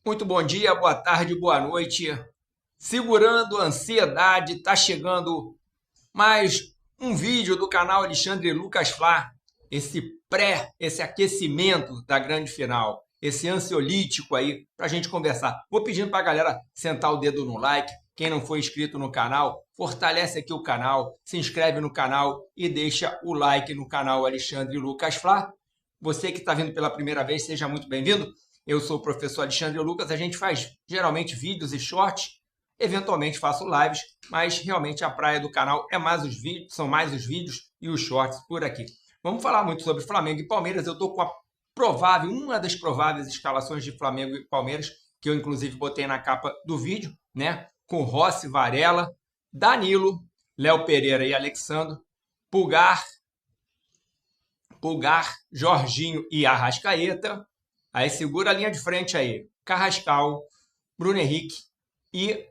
Muito bom dia, boa tarde, boa noite. Segurando a ansiedade, tá chegando mais um vídeo do canal Alexandre Lucas Flá. Esse aquecimento da grande final, esse ansiolítico aí pra gente conversar. Vou pedindo pra galera sentar o dedo no like. Quem não for inscrito no canal, fortalece aqui o canal, se inscreve no canal e deixa o like no canal Alexandre Lucas Flá. Você que está vindo pela primeira vez, seja muito bem-vindo. Eu sou o professor Alexandre Lucas. A gente faz geralmente vídeos e shorts, eventualmente faço lives, mas realmente a praia do canal é mais os vídeos, são mais os vídeos e os shorts por aqui. Vamos falar muito sobre Flamengo e Palmeiras. Eu estou com uma das prováveis escalações de Flamengo e Palmeiras, que eu inclusive botei na capa do vídeo, né? Com Rossi, Varela, Danilo, Léo Pereira e Alexandre, Pulgar, Jorginho e Arrascaeta. Aí segura a linha de frente aí. Carrascal, Bruno Henrique e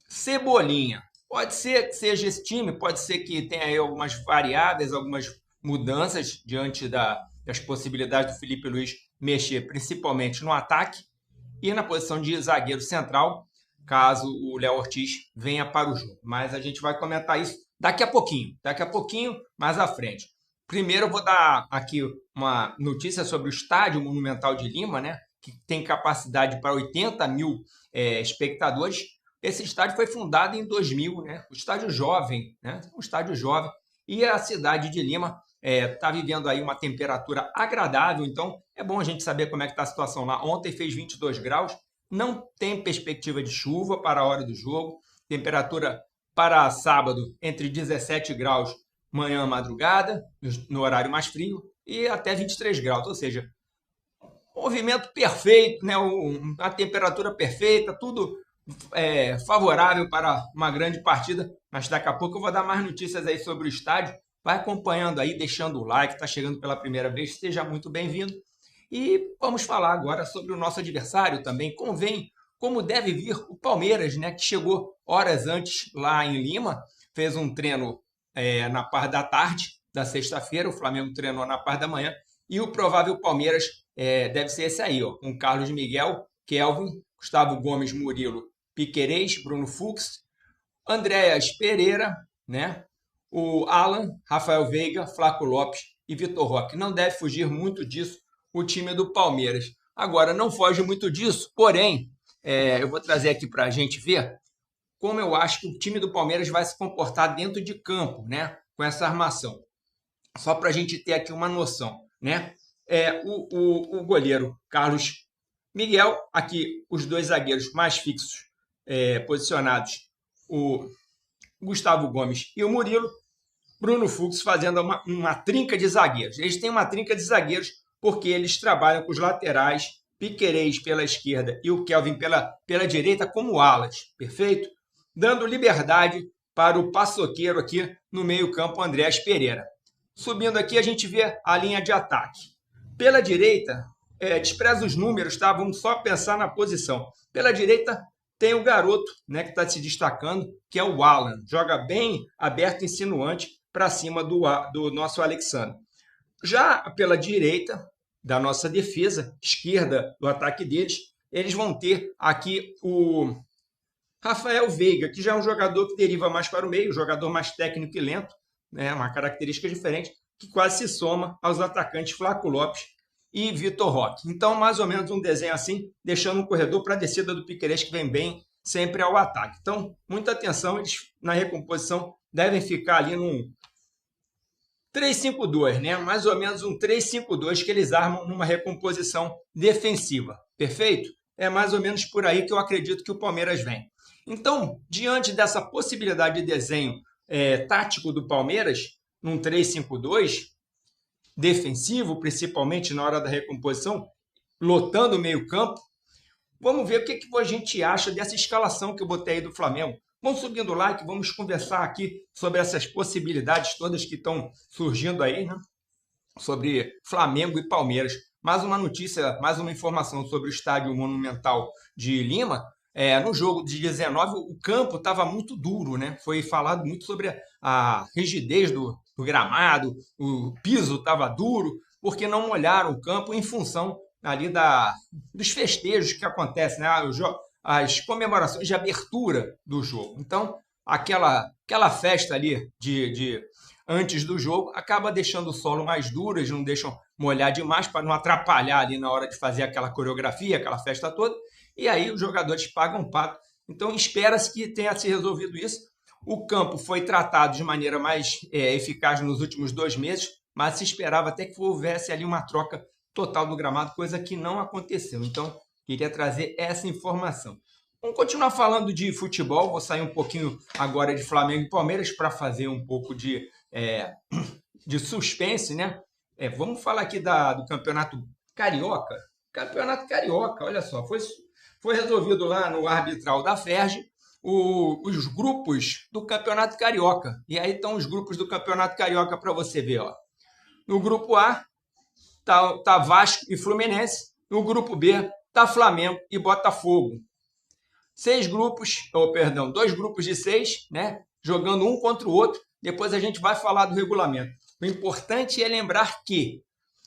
Cebolinha. Pode ser que seja esse time, pode ser que tenha aí algumas variáveis, algumas mudanças diante das possibilidades do Felipe Luiz mexer, principalmente no ataque e na posição de zagueiro central, caso o Léo Ortiz venha para o jogo. Mas a gente vai comentar isso daqui a pouquinho, mais à frente. Primeiro eu vou dar aqui uma notícia sobre o Estádio Monumental de Lima, né, que tem capacidade para 80 mil espectadores. Esse estádio foi fundado em 2000, né, o estádio jovem, né, um estádio jovem, e a cidade de Lima está vivendo aí uma temperatura agradável, então é bom a gente saber como é que está a situação lá. Ontem fez 22 graus, não tem perspectiva de chuva para a hora do jogo, temperatura para sábado entre 17 graus manhã, madrugada, no horário mais frio, e até 23 graus, ou seja, movimento perfeito, né? A temperatura perfeita, tudo favorável para uma grande partida. Mas daqui a pouco eu vou dar mais notícias aí sobre o estádio. Vai acompanhando aí, deixando o like, está chegando pela primeira vez, seja muito bem-vindo. E vamos falar agora sobre o nosso adversário também. Como deve vir o Palmeiras, né? Que chegou horas antes lá em Lima, fez um treino na parte da tarde da sexta-feira, o Flamengo treinou na parte da manhã, e o provável Palmeiras deve ser esse aí, ó, com Carlos Miguel, Kelvin, Gustavo Gomes, Murilo, Piquerez, Bruno Fux, Andréas Pereira, né? O Alan, Rafael Veiga, Flaco Lopes e Vitor Roque. Não deve fugir muito disso o time do Palmeiras. Agora, não foge muito disso, porém, eu vou trazer aqui para a gente ver como eu acho que o time do Palmeiras vai se comportar dentro de campo, né? Com essa armação. Só para a gente ter aqui uma noção, né? O goleiro Carlos Miguel, aqui os dois zagueiros mais fixos posicionados, o Gustavo Gomes e o Murilo, Bruno Fux fazendo uma trinca de zagueiros. Eles têm uma trinca de zagueiros porque eles trabalham com os laterais, Piquerez pela esquerda e o Kelvin pela direita como alas, perfeito? Dando liberdade para o paçoqueiro aqui no meio-campo, Andréas Pereira. Subindo aqui, a gente vê a linha de ataque. Pela direita, despreza os números, tá? Vamos só pensar na posição. Pela direita, tem o garoto, né, que está se destacando, que é o Alan. Joga bem aberto, insinuante, para cima do nosso Alexandre. Já pela direita da nossa defesa, esquerda do ataque deles, eles vão ter aqui o Rafael Veiga, que já é um jogador que deriva mais para o meio, jogador mais técnico e lento, né, uma característica diferente, que quase se soma aos atacantes Flaco Lopes e Vitor Roque. Então, mais ou menos um desenho assim, deixando um corredor para a descida do Piquerez, que vem bem sempre ao ataque. Então, muita atenção, eles na recomposição devem ficar ali num 3-5-2, né? Mais ou menos um 3-5-2 que eles armam numa recomposição defensiva. Perfeito? É mais ou menos por aí que eu acredito que o Palmeiras vem. Então, diante dessa possibilidade de desenho tático do Palmeiras, num 3-5-2, defensivo, principalmente na hora da recomposição, lotando o meio-campo, vamos ver o que a gente acha dessa escalação que eu botei aí do Flamengo. Vamos subindo o like, vamos conversar aqui sobre essas possibilidades todas que estão surgindo aí, né? Sobre Flamengo e Palmeiras. Mais uma notícia, mais uma informação sobre o Estádio Monumental de Lima. No jogo de 19, o campo estava muito duro, né? Foi falado muito sobre a rigidez do gramado, o piso estava duro, porque não molharam o campo em função ali dos festejos que acontecem, né? As comemorações de abertura do jogo. Então, aquela festa ali antes do jogo acaba deixando o solo mais duro, eles não deixam molhar demais para não atrapalhar ali na hora de fazer aquela coreografia, aquela festa toda, e aí os jogadores pagam um pato. Então, espera-se que tenha se resolvido isso. O campo foi tratado de maneira mais eficaz nos últimos 2 meses, mas se esperava até que houvesse ali uma troca total do gramado, coisa que não aconteceu. Então, queria trazer essa informação. Vamos continuar falando de futebol, vou sair um pouquinho agora de Flamengo e Palmeiras para fazer um pouco de suspense, né? Vamos falar aqui do Campeonato Carioca. Campeonato Carioca, olha só, foi resolvido lá no arbitral da FERJ os grupos do Campeonato Carioca. E aí estão os grupos do Campeonato Carioca para você ver, ó. No grupo A tá Vasco e Fluminense. No grupo B tá Flamengo e Botafogo. 2 grupos de 6, né? Jogando um contra o outro. Depois a gente vai falar do regulamento. O importante é lembrar que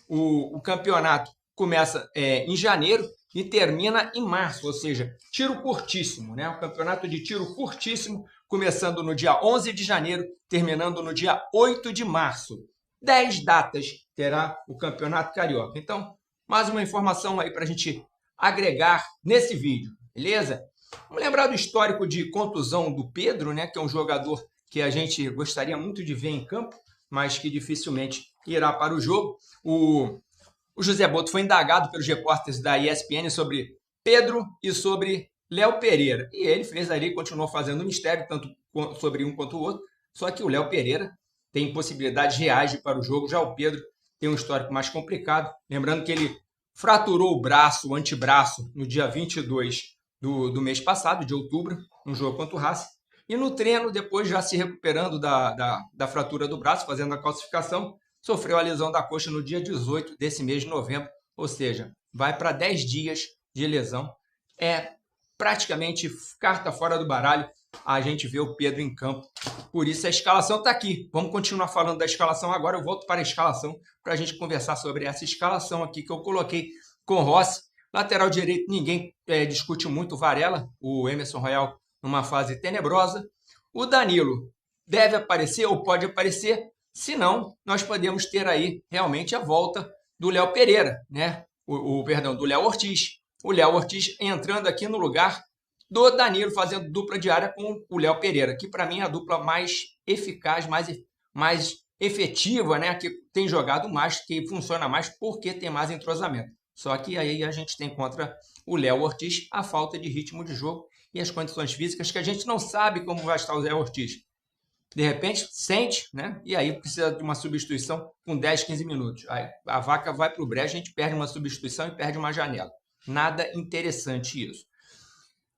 o campeonato começa em janeiro e termina em março, ou seja, tiro curtíssimo, né? O campeonato de tiro curtíssimo, começando no dia 11 de janeiro, terminando no dia 8 de março. 10 datas terá o Campeonato Carioca. Então, mais uma informação aí para a gente agregar nesse vídeo, beleza? Vamos lembrar do histórico de contusão do Pedro, né? Que é um jogador que a gente gostaria muito de ver em campo, mas que dificilmente irá para o jogo. O José Boto foi indagado pelos repórteres da ESPN sobre Pedro e sobre Léo Pereira. E ele fez ali, continuou fazendo mistério, tanto sobre um quanto o outro. Só que o Léo Pereira tem possibilidades reais de ir para o jogo. Já o Pedro tem um histórico mais complicado. Lembrando que ele fraturou o antebraço, no dia 22 do mês passado, de outubro, no jogo contra o Racing. E no treino, depois já se recuperando da fratura do braço, fazendo a calcificação, sofreu a lesão da coxa no dia 18 desse mês de novembro, ou seja, vai para 10 dias de lesão. É praticamente carta fora do baralho a gente vê o Pedro em campo. Por isso a escalação está aqui. Vamos continuar falando da escalação agora. Eu volto para a escalação para a gente conversar sobre essa escalação aqui que eu coloquei com Rossi. Lateral direito, ninguém discute muito. Varela, o Emerson Royal numa fase tenebrosa. O Danilo deve aparecer ou pode aparecer. Se não, nós podemos ter aí realmente a volta do Léo Pereira, né? Do Léo Ortiz. O Léo Ortiz entrando aqui no lugar do Danilo, fazendo dupla diária com o Léo Pereira, que para mim é a dupla mais eficaz, mais efetiva, né? Que tem jogado mais, que funciona mais porque tem mais entrosamento. Só que aí a gente tem contra o Léo Ortiz a falta de ritmo de jogo e as condições físicas que a gente não sabe como vai estar o Léo Ortiz. De repente, sente, né? E aí precisa de uma substituição com 10, 15 minutos. Aí a vaca vai para o brejo, a gente perde uma substituição e perde uma janela. Nada interessante isso.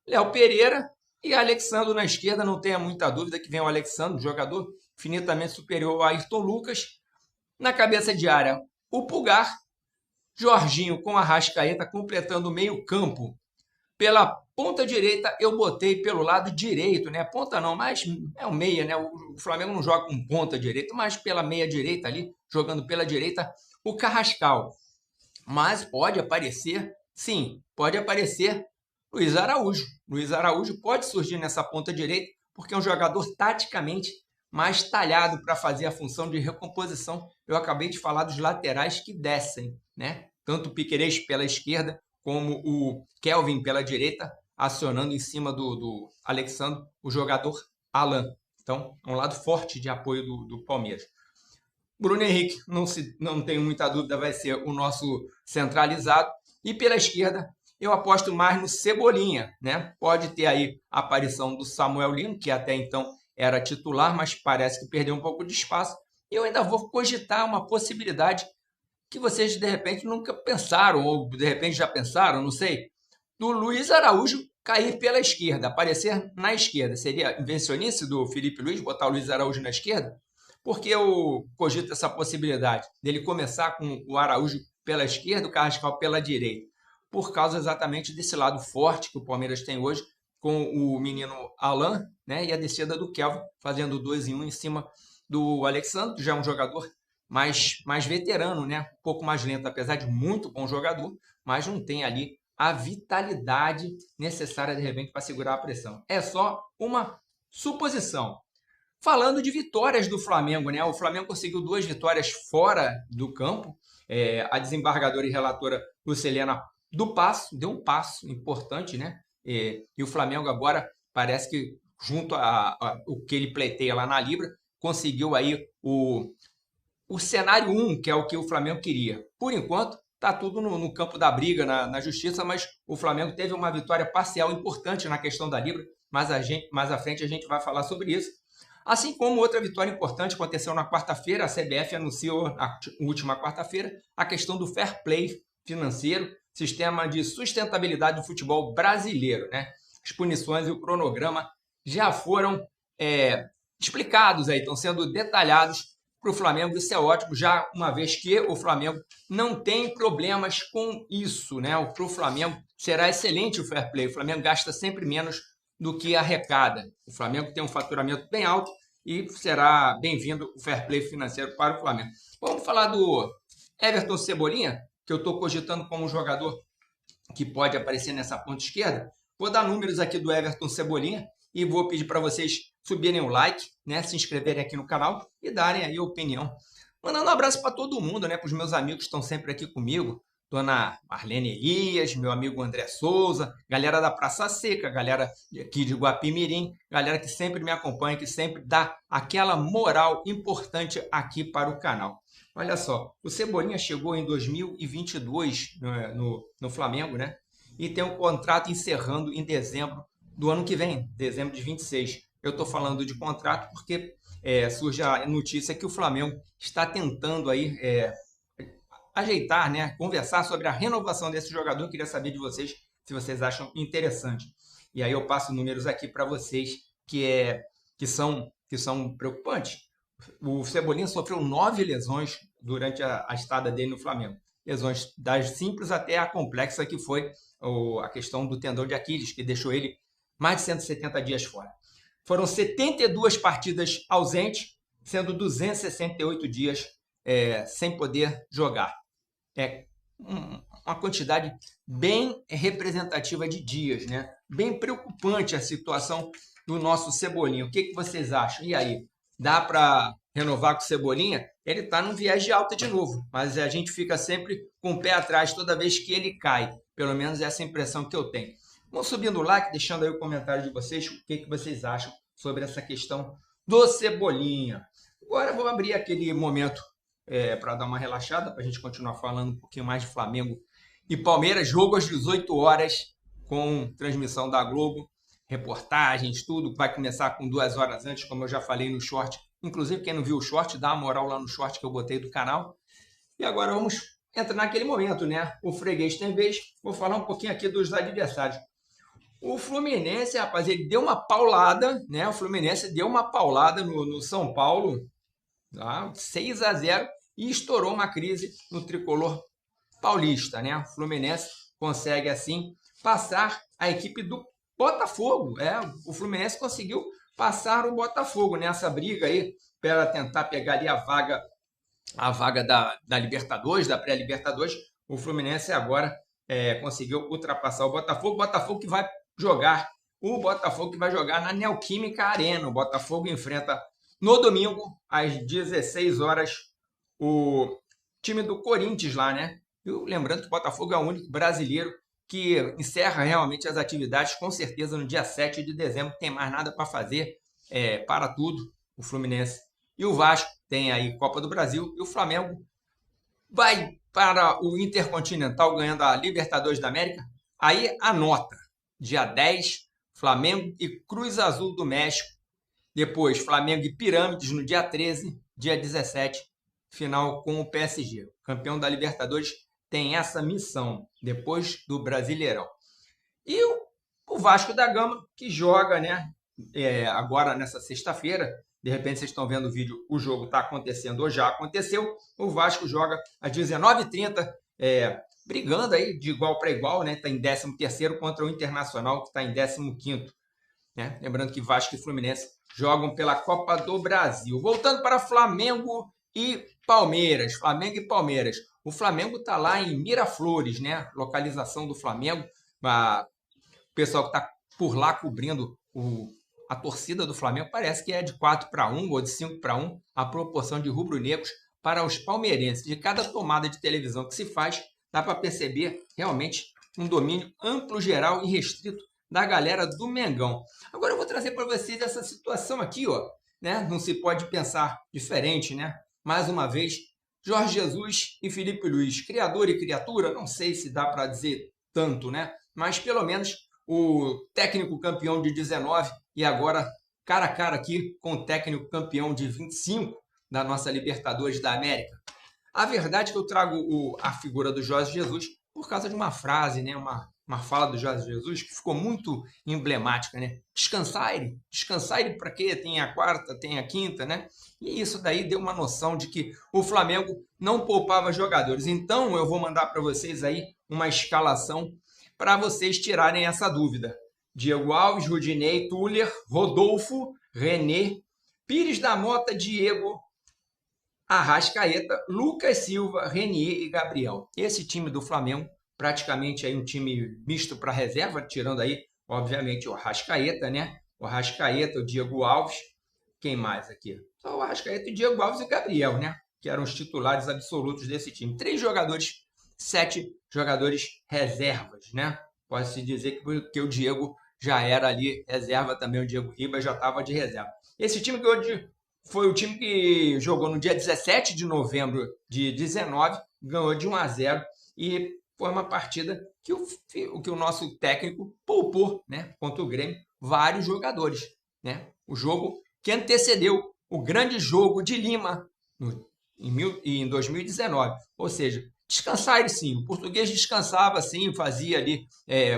Léo Pereira e Alexandro na esquerda, não tenha muita dúvida que vem o Alexandro, jogador infinitamente superior ao Ayrton Lucas. Na cabeça de área, o Pulgar. Jorginho com Arrascaeta completando o meio campo. Pela ponta direita, eu botei pelo lado direito, né? Ponta não, mas é o meia, né? O Flamengo não joga com ponta direita, mas pela meia direita ali, jogando pela direita, o Carrascal. Mas pode aparecer, sim, pode aparecer Luiz Araújo. Luiz Araújo pode surgir nessa ponta direita, porque é um jogador taticamente mais talhado para fazer a função de recomposição. Eu acabei de falar dos laterais que descem, né? Tanto o Piquerez pela esquerda, como o Kelvin pela direita, acionando em cima do Alexandro, o jogador Alan. Então, é um lado forte de apoio do Palmeiras. Bruno Henrique, não tenho muita dúvida, vai ser o nosso centralizado. E pela esquerda, eu aposto mais no Cebolinha, né? Pode ter aí a aparição do Samuel Lino, que até então era titular, mas parece que perdeu um pouco de espaço. E eu ainda vou cogitar uma possibilidade que vocês, de repente, nunca pensaram, ou de repente já pensaram, não sei, do Luiz Araújo cair pela esquerda, aparecer na esquerda. Seria invencionice do Felipe Luiz botar o Luiz Araújo na esquerda? Porque eu cogito essa possibilidade dele começar com o Araújo pela esquerda, o Carrascal pela direita, por causa exatamente desse lado forte que o Palmeiras tem hoje, com o menino Alan, né, e a descida do Kelvin, fazendo 2 em 1 em cima do Alexandre, que já é um jogador mais veterano, né? Um pouco mais lento, apesar de muito bom jogador, mas não tem ali a vitalidade necessária, de repente, para segurar a pressão. É só uma suposição. Falando de vitórias do Flamengo, né? O Flamengo conseguiu 2 vitórias fora do campo. A desembargadora e relatora Lucilena do Passo, deu um passo importante, né? E o Flamengo agora parece que, junto o que ele pleiteia lá na Libra, conseguiu aí o cenário 1, que é o que o Flamengo queria. Por enquanto, está tudo no campo da briga, na justiça, mas o Flamengo teve uma vitória parcial importante na questão da Libra, mas mais à frente a gente vai falar sobre isso. Assim como outra vitória importante aconteceu na quarta-feira, a CBF anunciou na última quarta-feira a questão do fair play financeiro, sistema de sustentabilidade do futebol brasileiro, né? As punições e o cronograma já foram explicados aí, estão sendo detalhados para o Flamengo. Isso é ótimo, já uma vez que o Flamengo não tem problemas com isso, né? Para o Flamengo será excelente o fair play. O Flamengo gasta sempre menos do que arrecada. O Flamengo tem um faturamento bem alto e será bem-vindo o fair play financeiro para o Flamengo. Vamos falar do Everton Cebolinha, que eu estou cogitando como um jogador que pode aparecer nessa ponta esquerda. Vou dar números aqui do Everton Cebolinha e vou pedir para vocês subirem o like, né, se inscreverem aqui no canal e darem aí a opinião. Mandando um abraço para todo mundo, né, para os meus amigos que estão sempre aqui comigo. Dona Marlene Elias, meu amigo André Souza, galera da Praça Seca, galera aqui de Guapimirim, galera que sempre me acompanha, que sempre dá aquela moral importante aqui para o canal. Olha só, o Cebolinha chegou em 2022 no Flamengo, né? E tem um contrato encerrando em dezembro do ano que vem, dezembro de 26. Eu estou falando de contrato porque surge a notícia que o Flamengo está tentando aí ajeitar, né? Conversar sobre a renovação desse jogador. Eu queria saber de vocês se vocês acham interessante. E aí eu passo números aqui para vocês que são preocupantes. O Cebolinha sofreu 9 lesões durante a estada dele no Flamengo. Lesões das simples até a complexa, que foi a questão do tendão de Aquiles, que deixou ele mais de 170 dias fora. Foram 72 partidas ausentes, sendo 268 dias sem poder jogar. É uma quantidade bem representativa de dias, né? Bem preocupante a situação do nosso Cebolinha. O que vocês acham? E aí, dá para renovar com o Cebolinha? Ele está num viés de alta de novo, mas a gente fica sempre com o pé atrás toda vez que ele cai. Pelo menos essa é a impressão que eu tenho. Vão subindo o like, deixando aí o comentário de vocês, o que vocês acham sobre essa questão do Cebolinha. Agora eu vou abrir aquele momento para dar uma relaxada, para a gente continuar falando um pouquinho mais de Flamengo e Palmeiras. Jogo às 18 horas, com transmissão da Globo, reportagens, tudo. Vai começar com 2 horas antes, como eu já falei no short. Inclusive, quem não viu o short, dá uma moral lá no short que eu botei do canal. E agora vamos entrar naquele momento, né? O freguês tem vez. Vou falar um pouquinho aqui dos adversários. O Fluminense, rapaz, ele deu uma paulada, né? O Fluminense deu uma paulada no São Paulo, tá? 6-0, e estourou uma crise no tricolor paulista, né? O Fluminense consegue, assim, passar a equipe do Botafogo. O Fluminense conseguiu passar o Botafogo nessa briga aí para tentar pegar ali a vaga da Libertadores, da pré-Libertadores. O Fluminense agora conseguiu ultrapassar o Botafogo. O Botafogo que vai jogar na Neoquímica Arena. O Botafogo enfrenta no domingo, às 16 horas, o time do Corinthians lá, né? E lembrando que o Botafogo é o único brasileiro que encerra realmente as atividades, com certeza, no dia 7 de dezembro. Não tem mais nada para fazer, para tudo, o Fluminense. E o Vasco tem aí Copa do Brasil, e o Flamengo vai para o Intercontinental, ganhando a Libertadores da América. Aí anota, dia 10, Flamengo e Cruz Azul do México. Depois, Flamengo e Pirâmides no dia 13, dia 17, final com o PSG. O campeão da Libertadores tem essa missão, depois do Brasileirão. E o Vasco da Gama, que joga, né, agora nessa sexta-feira. De repente vocês estão vendo o vídeo, o jogo está acontecendo ou já aconteceu. O Vasco joga às 19h30, brigando aí de igual para igual, né? Está em 13º contra o Internacional, que está em 15º. Né? Lembrando que Vasco e Fluminense jogam pela Copa do Brasil. Voltando para Flamengo e Palmeiras, Flamengo e Palmeiras. O Flamengo está lá em Miraflores, né? Localização do Flamengo. O pessoal que está por lá cobrindo a torcida do Flamengo parece que é de 4-1 ou de 5-1 a proporção de rubro-negros para os palmeirenses. De cada tomada de televisão que se faz, dá para perceber realmente um domínio amplo, geral e restrito da galera do Mengão. Agora eu vou trazer para vocês essa situação aqui, ó, né? Não se pode pensar diferente, né? Mais uma vez, Jorge Jesus e Felipe Luiz, criador e criatura, não sei se dá para dizer tanto, né? Mas pelo menos o técnico campeão de 19 e agora cara a cara aqui com o técnico campeão de 25 da nossa Libertadores da América. A verdade é que eu trago a figura do Jorge Jesus por causa de uma frase, né? Uma fala do Jorge Jesus que ficou muito emblemática, né? Descansar ele para quê? Tem a quarta, tem a quinta, né? E isso daí deu uma noção de que o Flamengo não poupava jogadores. Então eu vou mandar para vocês aí uma escalação para vocês tirarem essa dúvida. Diego Alves, Rudinei, Tuller, Rodolfo, René, Pires da Mota, Diego, Arrascaeta, Lucas Silva, Renier e Gabriel. Esse time do Flamengo, praticamente aí um time misto para reserva, tirando aí, obviamente, o Arrascaeta, né? O Arrascaeta, o Diego Alves. Quem mais aqui? Só o Arrascaeta, o Diego Alves e o Gabriel, né? Que eram os titulares absolutos desse time. 3 jogadores, 7 jogadores reservas, né? Pode-se dizer que o Diego já era ali reserva também, o Diego Ribas já estava de reserva. Esse time que hoje foi o time que jogou no dia 17 de novembro de 19, ganhou de 1-0 e foi uma partida que o nosso técnico poupou, né, contra o Grêmio, vários jogadores, né? O jogo que antecedeu o grande jogo de Lima em 2019. Ou seja, descansar ele sim. O português descansava sim, fazia ali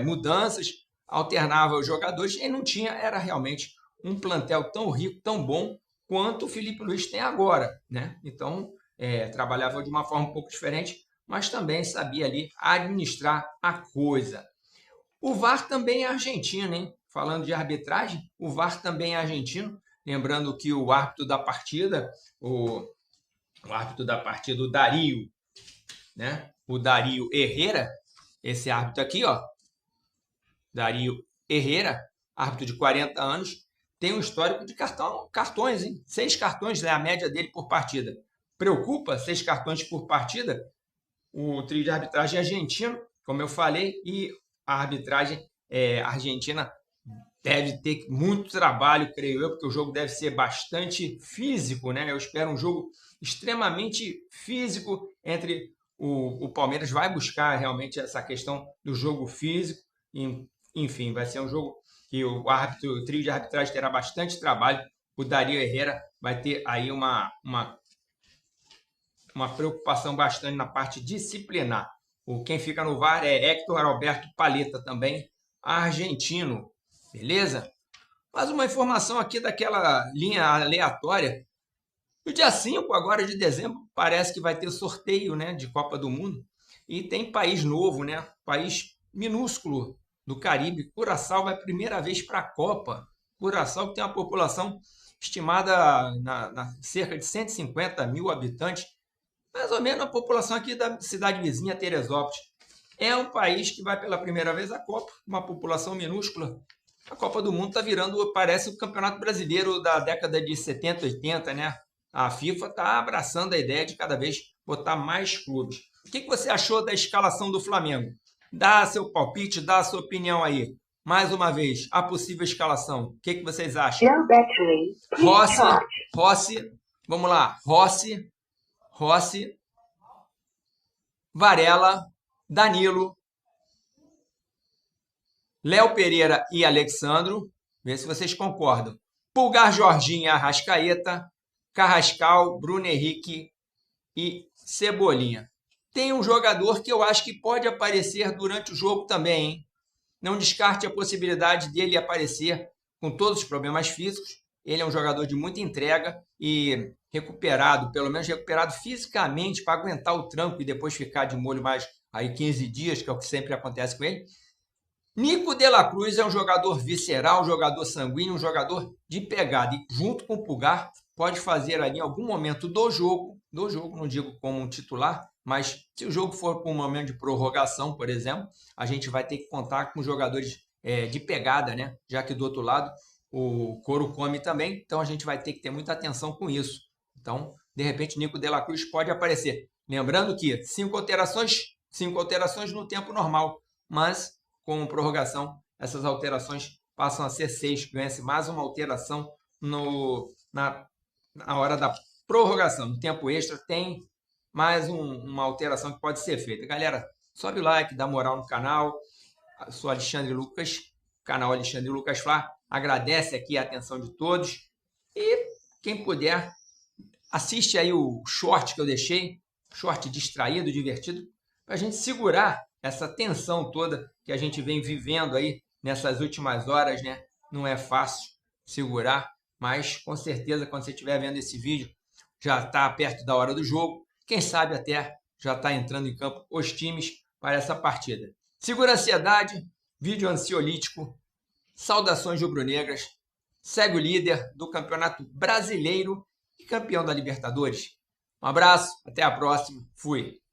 mudanças, alternava os jogadores e não tinha, era realmente um plantel tão rico, tão bom quanto o Felipe Luiz tem agora, né? Então, trabalhava de uma forma um pouco diferente, mas também sabia ali administrar a coisa. O VAR também é argentino, hein? Falando de arbitragem, o VAR também é argentino. Lembrando que o árbitro da partida, o Darío, né? O Darío Herrera, esse árbitro aqui, ó, Darío Herrera, árbitro de 40 anos, tem um histórico de cartões, hein? 6 cartões é a média dele por partida. Preocupa 6 cartões por partida? O trio de arbitragem argentino, como eu falei, e a arbitragem argentina deve ter muito trabalho, creio eu, porque o jogo deve ser bastante físico, né? Eu espero um jogo extremamente físico entre o Palmeiras vai buscar realmente essa questão do jogo físico. Enfim, vai ser um jogo que o trio de arbitragem terá bastante trabalho. O Darío Herrera vai ter aí uma preocupação bastante na parte disciplinar. Quem fica no VAR é Héctor Alberto Paletta também, argentino. Beleza? Mais uma informação aqui daquela linha aleatória. No dia 5 agora de dezembro, parece que vai ter sorteio, né, de Copa do Mundo. E tem país novo, né? País minúsculo do Caribe. Curaçao vai primeira vez para a Copa. Curaçao que tem uma população estimada na cerca de 150 mil habitantes. Mais ou menos a população aqui da cidade vizinha, Teresópolis. É um país que vai pela primeira vez à Copa, uma população minúscula. A Copa do Mundo está virando, parece o Campeonato Brasileiro da década de 70, 80, né? A FIFA está abraçando a ideia de cada vez botar mais clubes. O que você achou da escalação do Flamengo? Dá seu palpite, dá a sua opinião aí. Mais uma vez, a possível escalação. O que vocês acham? Rossi, vamos lá. Rossi, Varela, Danilo, Léo Pereira e Alexandro. Vê se vocês concordam. Pulgar, Jorginho e Arrascaeta, Carrascal, Bruno Henrique e Cebolinha. Tem um jogador que eu acho que pode aparecer durante o jogo também, hein? Não descarte a possibilidade dele aparecer com todos os problemas físicos. Ele é um jogador de muita entrega e recuperado, pelo menos recuperado fisicamente para aguentar o tranco e depois ficar de molho mais aí 15 dias, que é o que sempre acontece com ele. Nico de la Cruz é um jogador visceral, um jogador sanguíneo, um jogador de pegada. E junto com o Pulgar, pode fazer ali em algum momento do jogo, do jogo, não digo como um titular, mas se o jogo for para um momento de prorrogação, por exemplo, a gente vai ter que contar com jogadores de pegada, né? Já que do outro lado o couro come também, então a gente vai ter que ter muita atenção com isso. Então, de repente, Nico de la Cruz pode aparecer. Lembrando que 5 alterações no tempo normal, mas com prorrogação, essas alterações passam a ser 6. Ganha-se mais uma alteração na hora da prorrogação. No tempo extra tem mais uma alteração que pode ser feita. Galera, sobe o like, dá moral no canal. Eu sou Alexandre Lucas, canal Alexandre Lucas Fla. Agradece aqui a atenção de todos. E quem puder, assiste aí o short que eu deixei, short distraído, divertido, para a gente segurar essa tensão toda que a gente vem vivendo aí nessas últimas horas, né? Não é fácil segurar, mas com certeza quando você estiver vendo esse vídeo, já está perto da hora do jogo. Quem sabe até já está entrando em campo os times para essa partida. Segura a ansiedade, vídeo ansiolítico, saudações rubro-negras, segue o líder do Campeonato Brasileiro e campeão da Libertadores. Um abraço, até a próxima, fui!